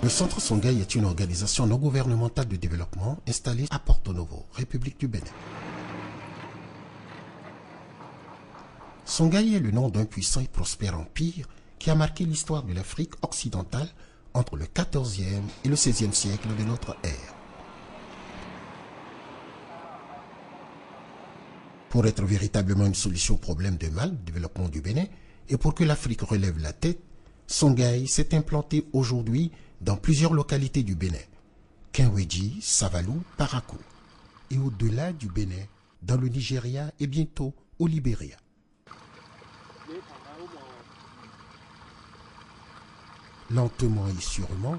Le Centre Songhai est une organisation non gouvernementale de développement installée à Porto Novo, République du Bénin. Songhai est le nom d'un puissant et prospère empire qui a marqué l'histoire de l'Afrique occidentale entre le XIVe et le XVIe siècle de notre ère. Pour être véritablement une solution au problème de mal développement du Bénin et pour que l'Afrique relève la tête, Songhai s'est implanté aujourd'hui dans plusieurs localités du Bénin, Kinweji, Savalou, Parakou, et au-delà du Bénin, dans le Nigeria et bientôt au Libéria. Lentement et sûrement,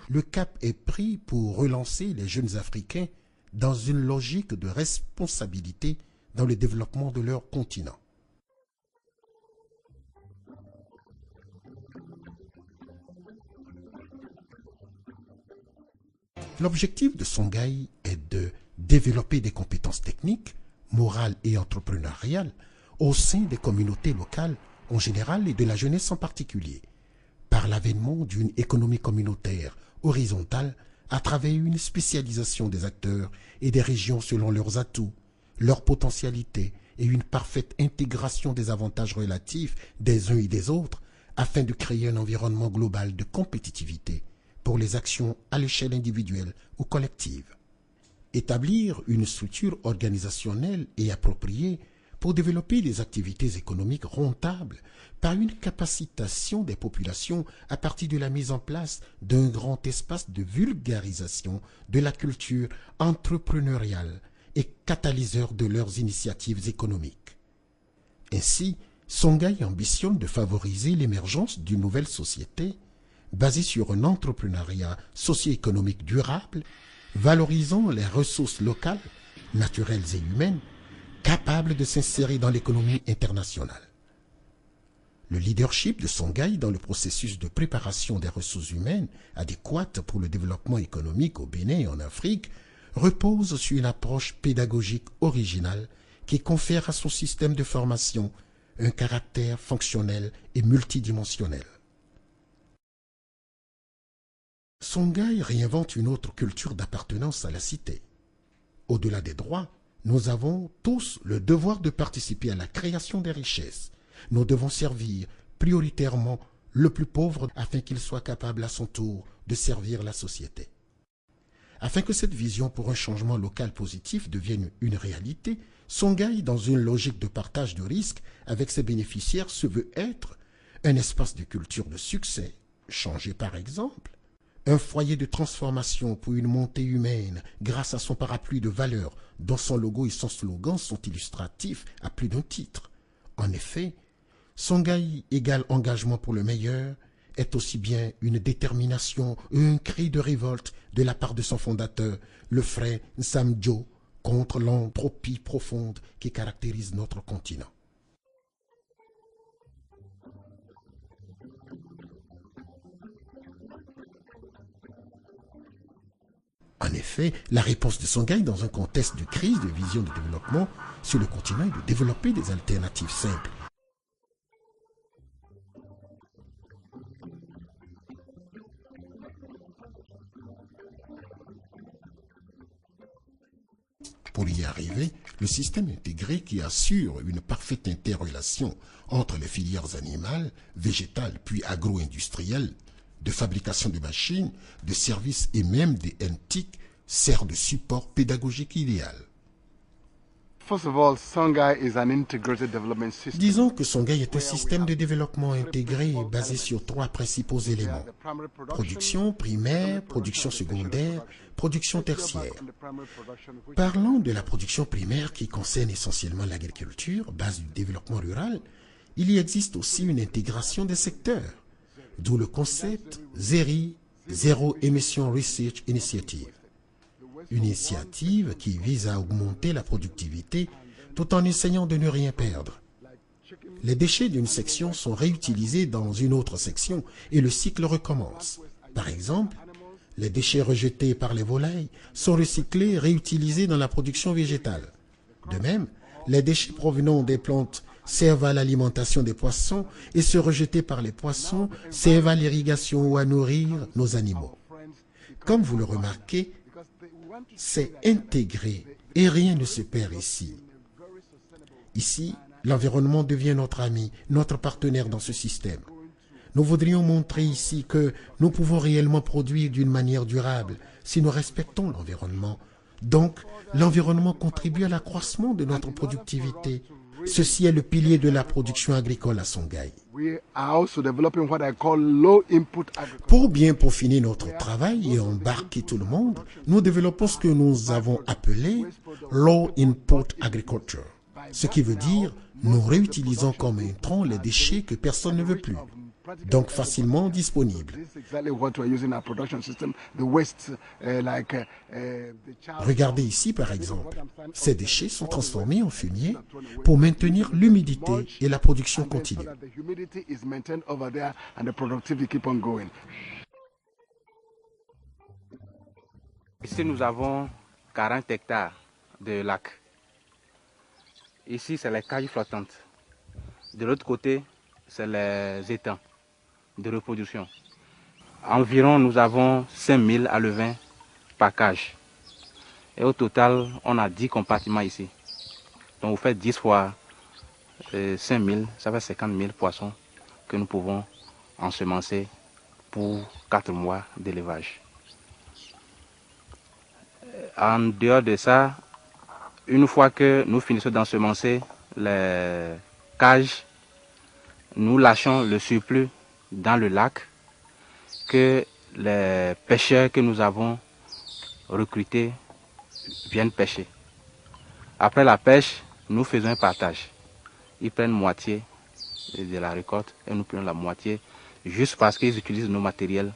le cap est pris pour relancer les jeunes Africains dans une logique de responsabilité dans le développement de leur continent. L'objectif de Songhai est de développer des compétences techniques, morales et entrepreneuriales au sein des communautés locales en général et de la jeunesse en particulier, par l'avènement d'une économie communautaire horizontale à travers une spécialisation des acteurs et des régions selon leurs atouts, leurs potentialités et une parfaite intégration des avantages relatifs des uns et des autres afin de créer un environnement global de compétitivité pour les actions à l'échelle individuelle ou collective. Établir une structure organisationnelle et appropriée pour développer des activités économiques rentables par une capacitation des populations à partir de la mise en place d'un grand espace de vulgarisation de la culture entrepreneuriale et catalyseur de leurs initiatives économiques. Ainsi, Songhai ambitionne de favoriser l'émergence d'une nouvelle société basée sur un entrepreneuriat socio-économique durable, valorisant les ressources locales, naturelles et humaines, capables de s'insérer dans l'économie internationale. Le leadership de Songhai dans le processus de préparation des ressources humaines adéquates pour le développement économique au Bénin et en Afrique repose sur une approche pédagogique originale qui confère à son système de formation un caractère fonctionnel et multidimensionnel. Songhai réinvente une autre culture d'appartenance à la cité. Au-delà des droits, nous avons tous le devoir de participer à la création des richesses. Nous devons servir prioritairement le plus pauvre afin qu'il soit capable à son tour de servir la société. Afin que cette vision pour un changement local positif devienne une réalité, Songhai, dans une logique de partage de risques avec ses bénéficiaires, se veut être un espace de culture de succès, changé par exemple, un foyer de transformation pour une montée humaine grâce à son parapluie de valeurs dont son logo et son slogan sont illustratifs à plus d'un titre. En effet, Songhai égale engagement pour le meilleur est aussi bien une détermination et un cri de révolte de la part de son fondateur, le frère Nsamjo, contre l'entropie profonde qui caractérise notre continent. En effet, la réponse de Songhai dans un contexte de crise de vision de développement sur le continent est de développer des alternatives simples. Pour y arriver, le système intégré qui assure une parfaite interrelation entre les filières animales, végétales puis agro-industrielles, de fabrication de machines, de services et même des NTIC sert de support pédagogique idéal. Disons que Songhai est un système de développement intégré basé sur trois principaux éléments: production primaire, production secondaire, production tertiaire. Parlant de la production primaire qui concerne essentiellement l'agriculture, base du développement rural, il y existe aussi une intégration des secteurs, d'où le concept ZERI, Zero Emission Research Initiative. Une initiative qui vise à augmenter la productivité tout en essayant de ne rien perdre. Les déchets d'une section sont réutilisés dans une autre section et le cycle recommence. Par exemple, les déchets rejetés par les volailles sont recyclés et réutilisés dans la production végétale. De même, les déchets provenant des plantes servent à l'alimentation des poissons et ceux rejetés par les poissons servent à l'irrigation ou à nourrir nos animaux. Comme vous le remarquez, c'est intégré et rien ne se perd ici. Ici, l'environnement devient notre ami, notre partenaire dans ce système. Nous voudrions montrer ici que nous pouvons réellement produire d'une manière durable si nous respectons l'environnement. Donc, l'environnement contribue à l'accroissement de notre productivité. Ceci est le pilier de la production agricole à Songhai. Pour bien peaufiner notre travail et embarquer tout le monde, nous développons ce que nous avons appelé Low Input Agriculture. Ce qui veut dire, nous réutilisons comme intrants les déchets que personne ne veut plus, donc facilement disponibles. Regardez ici par exemple, ces déchets sont transformés en fumier pour maintenir l'humidité et la production continue. Ici nous avons 40 hectares de lacs. Ici c'est les cages flottantes. De l'autre côté c'est les étangs de reproduction. Environ, nous avons 5000 alevins par cage. Et au total, on a 10 compartiments ici. Donc vous faites 10 fois 5000, ça fait 50 000 poissons que nous pouvons ensemencer pour 4 mois d'élevage. En dehors de ça, une fois que nous finissons d'ensemencer les cages, nous lâchons le surplus dans le lac que les pêcheurs que nous avons recrutés viennent pêcher. Après la pêche, nous faisons un partage. Ils prennent moitié de la récolte et nous prenons la moitié juste parce qu'ils utilisent nos matériels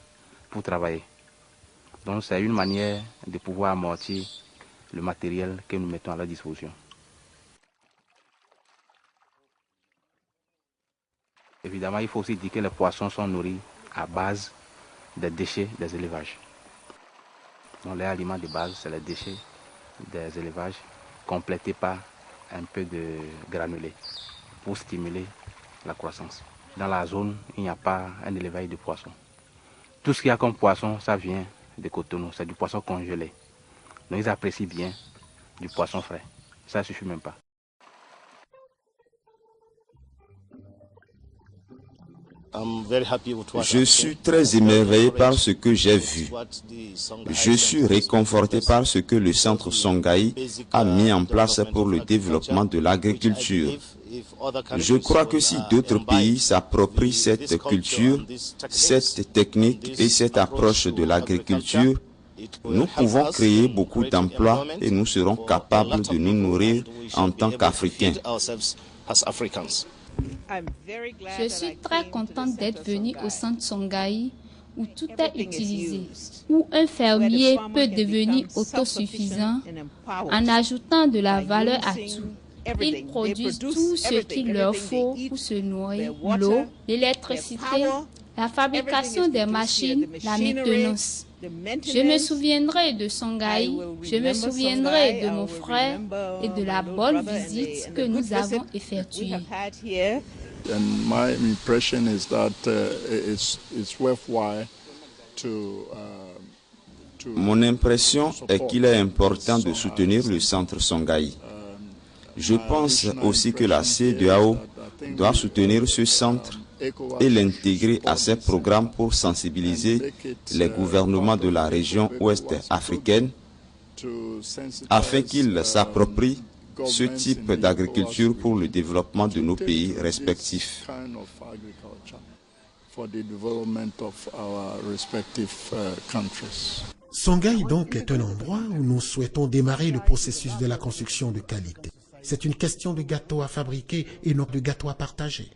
pour travailler. Donc c'est une manière de pouvoir amortir le matériel que nous mettons à leur disposition. Évidemment, il faut aussi dire que les poissons sont nourris à base des déchets des élevages. Donc, les aliments de base, c'est les déchets des élevages, complétés par un peu de granulés pour stimuler la croissance. Dans la zone, il n'y a pas un élevage de poissons. Tout ce qu'il y a comme poisson, ça vient de Cotonou, c'est du poisson congelé. Donc, ils apprécient bien du poisson frais. Ça ne suffit même pas. Je suis très émerveillé par ce que j'ai vu. Je suis réconforté par ce que le centre Songhai a mis en place pour le développement de l'agriculture. Je crois que si d'autres pays s'approprient cette culture, cette technique et cette approche de l'agriculture, nous pouvons créer beaucoup d'emplois et nous serons capables de nous nourrir en tant qu'Africains. Je suis très contente d'être venue au centre Songhai où tout est utilisé, où un fermier peut devenir autosuffisant en ajoutant de la valeur à tout. Ils produisent tout ce qu'il leur faut pour se nourrir, l'eau, l'électricité, la fabrication des machines, la maintenance. Je me souviendrai de Songhai, je me souviendrai de mon frère et de la bonne visite que nous avons effectuée. And my impression is that it's worthwhile Mon impression est qu'il est important de soutenir le centre Songhai. Je pense aussi que la CEDEAO doit soutenir ce centre et l'intégrer à ses programmes pour sensibiliser les gouvernements de la région ouest africaine afin qu'ils s'approprient ce type d'agriculture pour le développement de nos pays respectifs. Songhai donc est un endroit où nous souhaitons démarrer le processus de la construction de qualité. C'est une question de gâteau à fabriquer et non de gâteau à partager.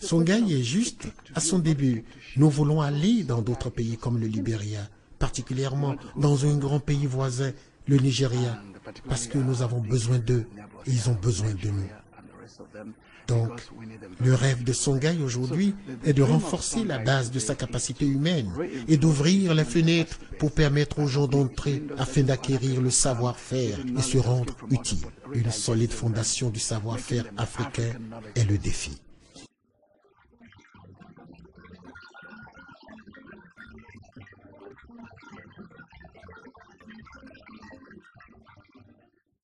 Songhai est juste à son début. Nous voulons aller dans d'autres pays comme le Libéria, particulièrement dans un grand pays voisin, le Nigeria, parce que nous avons besoin d'eux et ils ont besoin de nous. Donc, le rêve de Songhai aujourd'hui est de renforcer la base de sa capacité humaine et d'ouvrir les fenêtres pour permettre aux gens d'entrer afin d'acquérir le savoir-faire et se rendre utile. Une solide fondation du savoir-faire africain est le défi.